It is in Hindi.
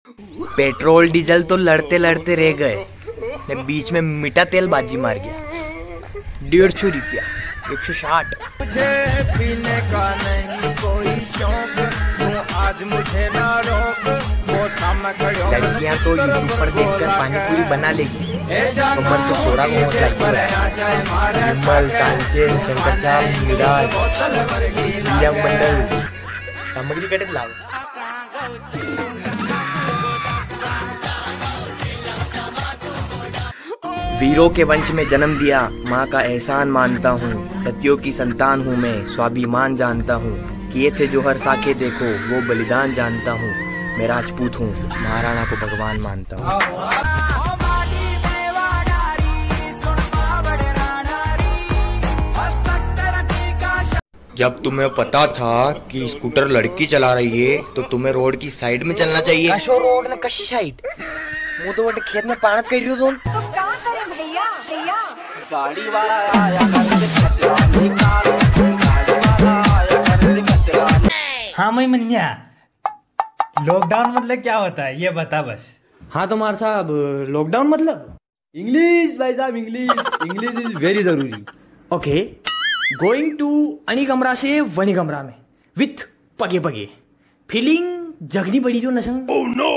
पेट्रोल डीजल तो लड़ते लड़ते रह गए, बीच में मीठा तेल बाजी मार गया। 150 रुपया 160। मुझे पीने का नहीं कोई शौक, आज मुझे ना रोक, वो सामने खड़े। लड़कियां तो यूट्यूब पर देखकर पानीपुरी बना लेगी, तो मन तो सोडा को होश लगी है। विमल, तानसेन, शंकर साहब, मिराज, विलियम मंडल सामग्री कटत लाओ। वीरों के वंश में जन्म दिया, माँ का एहसान मानता हूँ। सतियों की संतान हूँ मैं, स्वाभिमान जानता हूँ। किए थे जो हर साके देखो, वो बलिदान जानता हूँ। मैं राजपूत हूँ, महाराणा को भगवान मानता हूँ। जब तुम्हें पता था कि स्कूटर लड़की चला रही है, तो तुम्हें रोड की साइड में चलना चाहिए। कशो रोड में कशी साइड? मुँह तो खेत में पानत कर रही हो तुम। गाड़ी वाला आया हाँ मैं मनिया, लॉकडाउन मतलब क्या होता है ये बता बस। हाँ तुम्हारा साहब, लॉकडाउन मतलब इंग्लिश भाई साहब, इंग्लिश इज वेरी जरूरी। ओके, गोइंग टू अनी कमरा से वनी कमरा में विथ पगे पगे, फीलिंग जगनी बड़ी जो नशंग। Oh no.